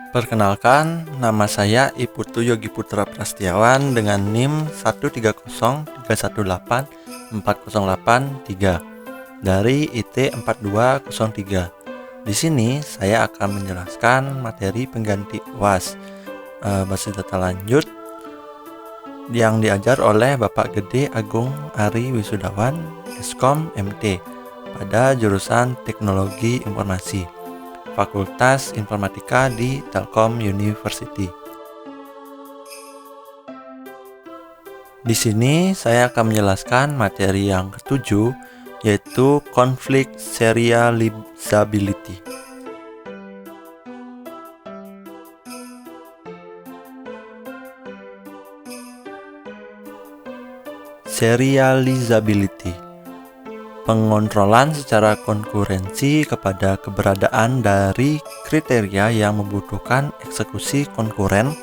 Perkenalkan, nama saya Iputu Yogi Putra Prastiawan dengan NIM 13031840883 dari IT 4203. Di sini saya akan menjelaskan materi pengganti UAS basis data lanjut yang diajar oleh Bapak Gede Agung Ari Wisudawan, Eskom MT, pada jurusan Teknologi Informasi, Fakultas Informatika di Telkom University. Di sini saya akan menjelaskan materi yang ketujuh, yaitu konflik serializability. Serializability, pengontrolan secara konkurensi kepada keberadaan dari kriteria yang membutuhkan eksekusi konkuren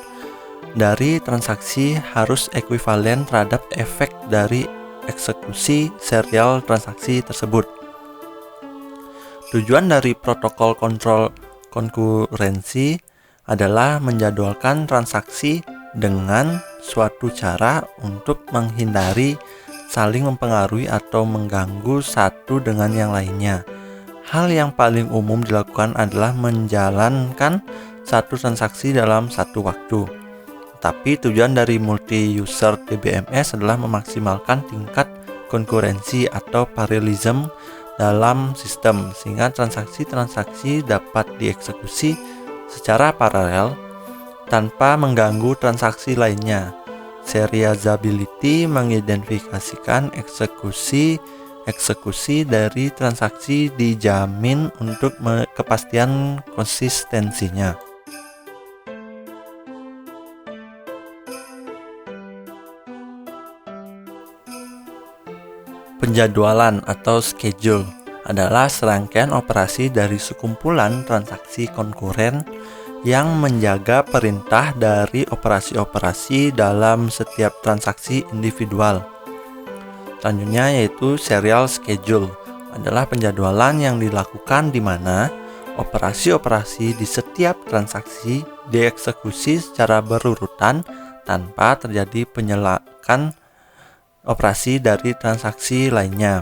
dari transaksi harus ekuivalen terhadap efek dari eksekusi serial transaksi tersebut. Tujuan dari protokol kontrol konkurensi adalah menjadwalkan transaksi dengan suatu cara untuk menghindari saling mempengaruhi atau mengganggu satu dengan yang lainnya. Hal yang paling umum dilakukan adalah menjalankan satu transaksi dalam satu waktu. Tapi tujuan dari multi-user DBMS adalah memaksimalkan tingkat konkurensi atau parallelism dalam sistem, sehingga transaksi-transaksi dapat dieksekusi secara paralel tanpa mengganggu transaksi lainnya. Serializability mengidentifikasikan eksekusi dari transaksi dijamin untuk kepastian konsistensinya. Penjadwalan atau schedule adalah serangkaian operasi dari sekumpulan transaksi konkuren yang menjaga perintah dari operasi-operasi dalam setiap transaksi individual. Selanjutnya yaitu serial schedule adalah penjadwalan yang dilakukan di mana operasi-operasi di setiap transaksi dieksekusi secara berurutan tanpa terjadi penyelakan operasi dari transaksi lainnya.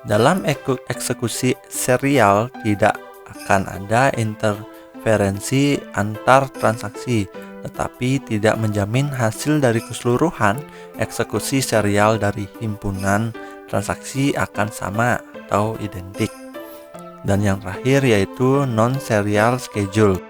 Dalam eksekusi serial tidak akan ada interferensi antar transaksi, tetapi tidak menjamin hasil dari keseluruhan eksekusi serial dari himpunan transaksi akan sama atau identik. Dan yang terakhir yaitu non-serial schedule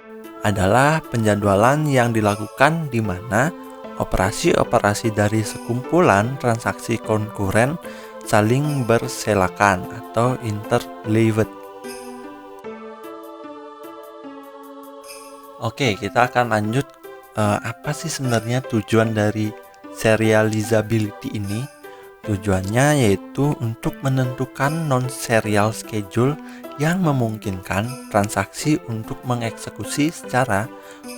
adalah penjadwalan yang dilakukan di mana operasi-operasi dari sekumpulan transaksi konkuren saling berselakan atau interleaved. Oke, kita akan lanjut. Apa sih sebenarnya tujuan dari serializability ini? Tujuannya yaitu untuk menentukan non-serial schedule yang memungkinkan transaksi untuk mengeksekusi secara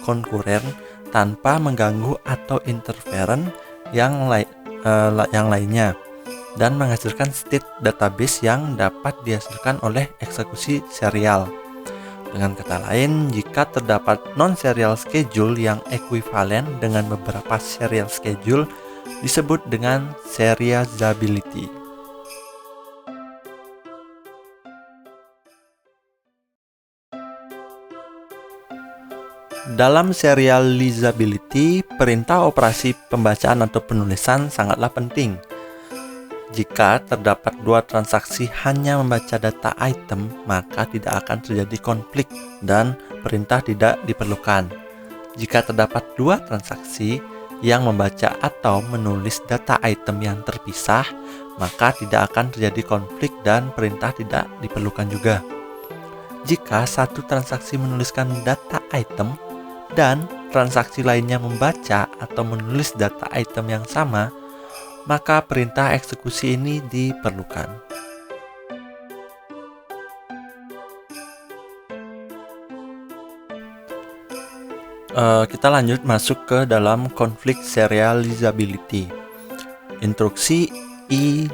konkuren tanpa mengganggu atau interferen yang lainnya, dan menghasilkan state database yang dapat dihasilkan oleh eksekusi serial. Dengan kata lain, jika terdapat non-serial schedule yang ekuivalen dengan beberapa serial schedule, disebut dengan serializability. Dalam serializability, perintah operasi pembacaan atau penulisan sangatlah penting. Jika terdapat dua transaksi hanya membaca data item, maka tidak akan terjadi konflik dan perintah tidak diperlukan. Jika terdapat dua transaksi yang membaca atau menulis data item yang terpisah, maka tidak akan terjadi konflik dan perintah tidak diperlukan juga. Jika satu transaksi menuliskan data item dan transaksi lainnya membaca atau menulis data item yang sama, maka perintah eksekusi ini diperlukan. Kita lanjut masuk ke dalam konflik serializability. Instruksi I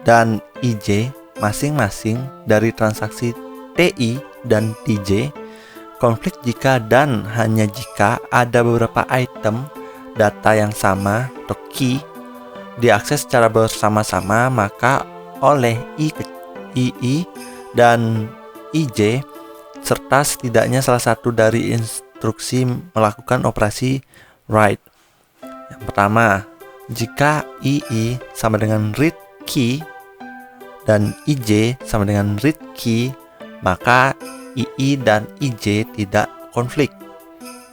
dan IJ masing-masing dari transaksi TI dan TJ Konflik jika dan hanya jika ada beberapa item data yang sama atau key diakses secara bersama-sama, maka oleh II dan IJ serta setidaknya salah satu dari instruksi melakukan operasi write. Yang pertama, jika II sama dengan read key dan IJ sama dengan read key, maka II dan IJ tidak konflik.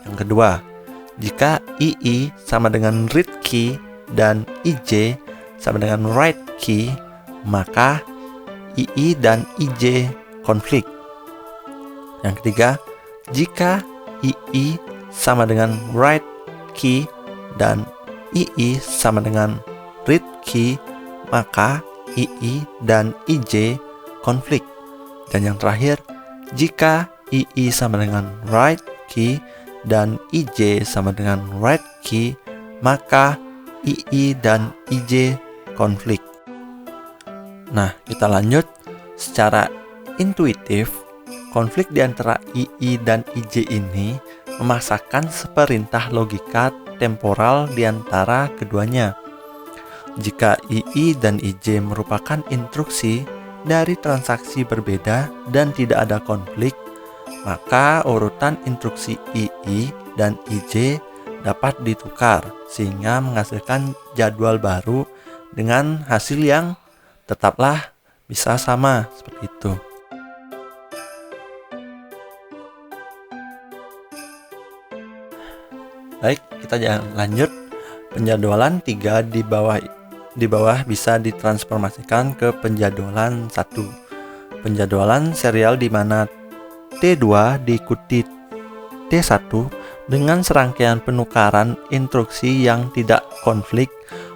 Yang kedua, jika II sama dengan read key dan IJ sama dengan write key, maka II dan IJ konflik. Yang ketiga, jika II sama dengan write key dan II sama dengan read key, maka II dan IJ konflik. Dan yang terakhir, jika II sama dengan write key dan IJ sama dengan write key, maka II dan IJ konflik. Nah, kita lanjut. Secara intuitif, konflik di antara II dan IJ ini memaksakan seperintah logika temporal di antara keduanya. Jika II dan IJ merupakan instruksi dari transaksi berbeda dan tidak ada konflik, maka urutan instruksi II dan IJ dapat ditukar sehingga menghasilkan jadwal baru dengan hasil yang tetaplah bisa sama seperti itu. Baik, kita lanjut. Penjadwalan 3 di bawah bisa ditransformasikan ke penjadwalan 1. Penjadwalan serial di mana T2 diikuti T1 dengan serangkaian penukaran instruksi yang tidak konflik.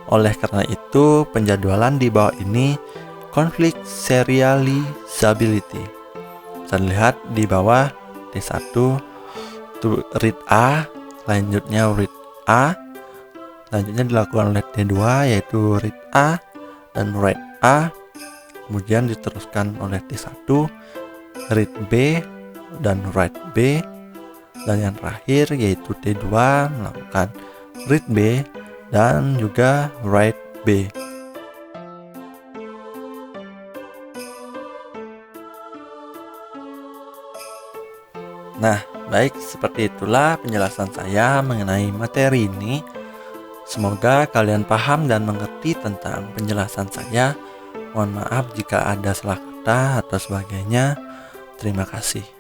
Oleh karena itu, penjadwalan di bawah ini konflik serializability. Bisa dilihat di bawah T1 to read A, selanjutnya read A, selanjutnya dilakukan oleh T2 yaitu read A dan write A, kemudian diteruskan oleh T1 read B dan write B, dan yang terakhir yaitu T2 melakukan read B dan juga write B. Nah, baik, seperti itulah penjelasan saya mengenai materi ini. Semoga kalian paham dan mengerti tentang penjelasan saya. Mohon maaf jika ada salah kata atau sebagainya. Terima kasih.